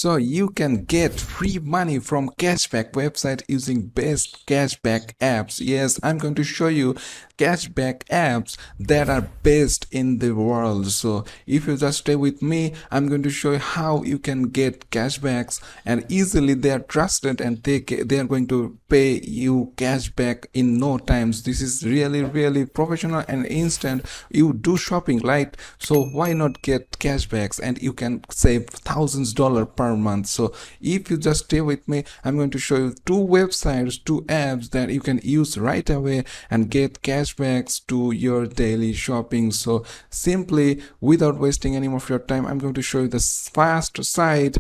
So you can get free money from cashback website using best cashback apps. Yes, I'm going to show you cashback apps that are best in the world. So if you just stay with me, I'm going to show you how you can get cashbacks, and easily they are trusted, and they are going to pay you cashback in no times. This is really professional and instant. You do shopping, right? So why not get cashbacks, and you can save $thousands per month. So if you just stay with me, I'm going to show you two websites, two apps that you can use right away and get cashbacks to your daily shopping. So simply, without wasting any more of your time, I'm going to show you the first site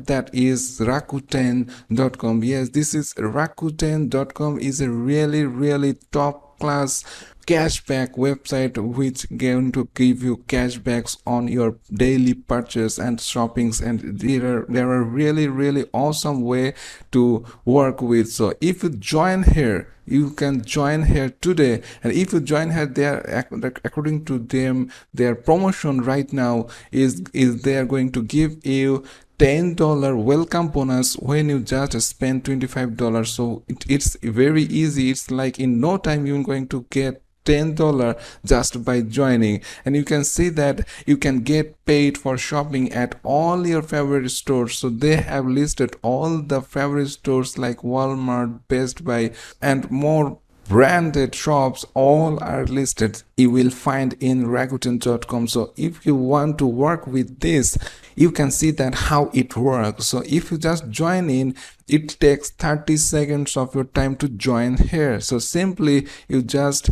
that is Rakuten.com. Yes, this is Rakuten.com, is a really top class cashback website which going to give you cashbacks on your daily purchase and shoppings, and there are really awesome way to work with. So if you join here, you can join here today, and if you join here, they are, according to them, their promotion right now is they are going to give you $10 welcome bonus when you just spend $25. So it's very easy. It's like in no time you're going to get $10 just by joining. And you can see that you can get paid for shopping at all your favorite stores. So they have listed all the favorite stores like Walmart, Best Buy, and more branded shops. All are listed, you will find in Rakuten.com. So if you want to work with this, you can see that how it works. So if you just join in, it takes 30 seconds of your time to join here. So simply you just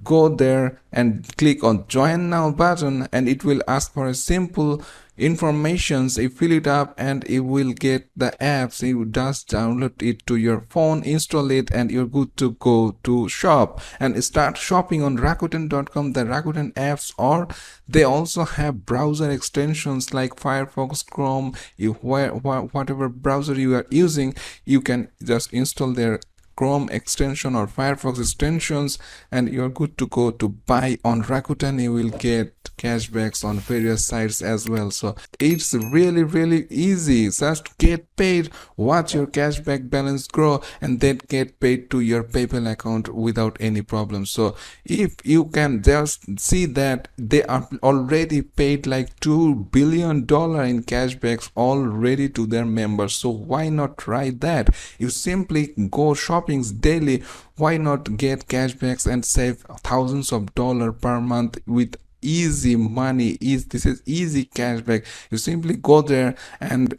go there and click on join now button, and it will ask for a simple informations. You fill it up and you will get the apps. You just download it to your phone, install it, and you're good to go to shop and start shopping on Rakuten.com, the Rakuten apps. Or they also have browser extensions like Firefox, Chrome. Whatever browser you are using, you can just install their Chrome extension or Firefox extensions, and you're good to go to buy on Rakuten. You will get cashbacks on various sites as well. So it's really easy. Just get paid, watch your cashback balance grow, and then get paid to your PayPal account without any problem. So if you can just see that they are already paid like $2 billion in cashbacks already to their members, so why not try that? You simply go shoppings daily. Why not get cashbacks and save thousands of dollars per month with easy money? This is easy cashback. You simply go there and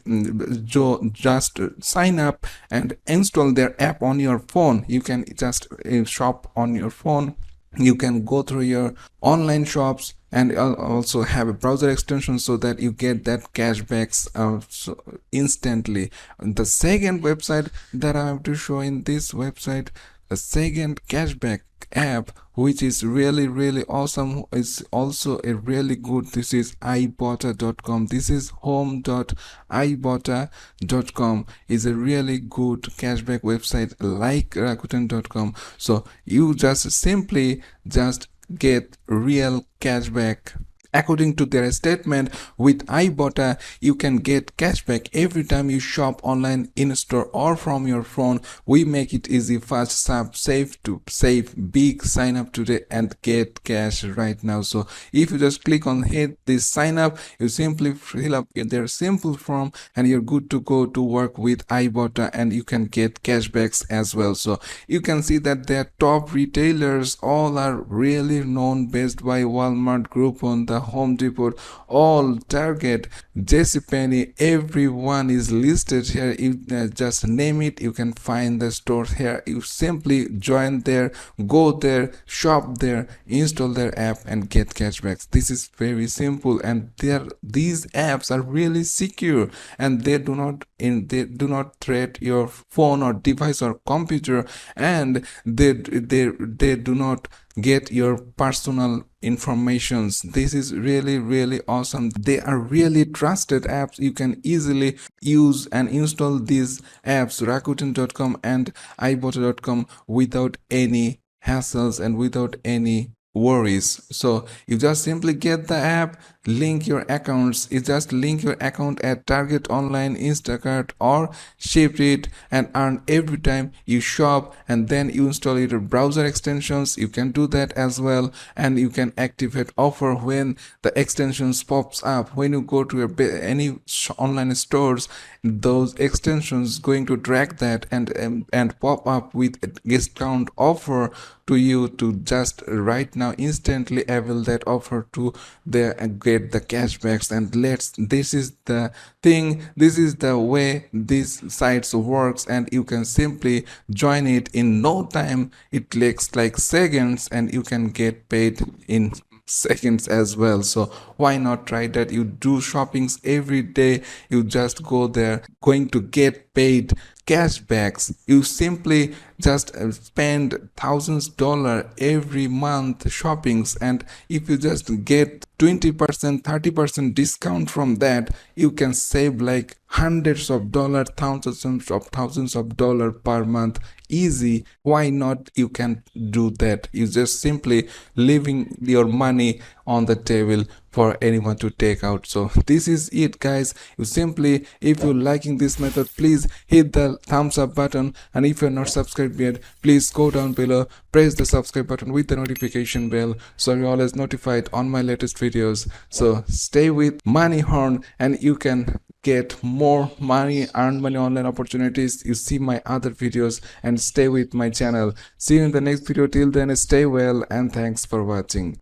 just sign up and install their app on your phone. You can just shop on your phone. You can go through your online shops and also have a browser extension so that you get that cashbacks instantly. The second website that I have to show in this website, a second cashback app which is really awesome, is also a really good. This is Ibotta.com. This is home.ibotta.com, is a really good cashback website like Rakuten.com. So you just simply just get real cashback. According to their statement, with Ibotta, you can get cashback every time you shop online, in store, or from your phone. We make it easy, fast, safe to save big. Sign up today and get cash right now. So if you just click on hit this sign up, you simply fill up their simple form, and you're good to go to work with Ibotta, and you can get cashbacks as well. So you can see that their top retailers all are really known: Best Buy, Walmart, Groupon, the Home Depot, all Target, JCPenney, everyone is listed here. You just name it, you can find the store here. You simply join there, go there, shop there, install their app, and get cashbacks. This is very simple, and these apps are really secure, and they do not threat your phone or device or computer, and they do not get your personal informations. This is really awesome. They are really trusted apps. You can easily use and install these apps, Rakuten.com and Ibotta.com, without any hassles and without any worries. So you just simply get the app, link your accounts. You just link your account at Target Online, Instacart, or Shipit, and earn every time you shop. And then you install your browser extensions. You can do that as well, and you can activate offer when the extensions pops up. When you go to your any online stores, those extensions going to drag that and pop up with a discount offer to you to just right now instantly avail that offer to the get the cashbacks. And this is the thing, this is the way these sites works, and you can simply join it in no time. It takes like seconds and you can get paid in seconds as well. So why not try that? You do shoppings every day, you just go there, going to get paid cashbacks. You simply just spend thousands dollar every month shoppings, and if you just get 20% 30% discount from that, you can save like hundreds of dollars, thousands of dollars per month. Easy. Why not? You can do that. You just simply leaving your money on the table for anyone to take out. So this is it, guys. You simply, if you're liking this method, please hit the thumbs up button, and if you're not subscribed yet, please go down below, press the subscribe button with the notification bell so you're always notified on my latest videos. So stay with Money Horn, and you can get more money, earn money, online opportunities. You see my other videos and stay with my channel. See you in the next video. Till then, stay well and thanks for watching.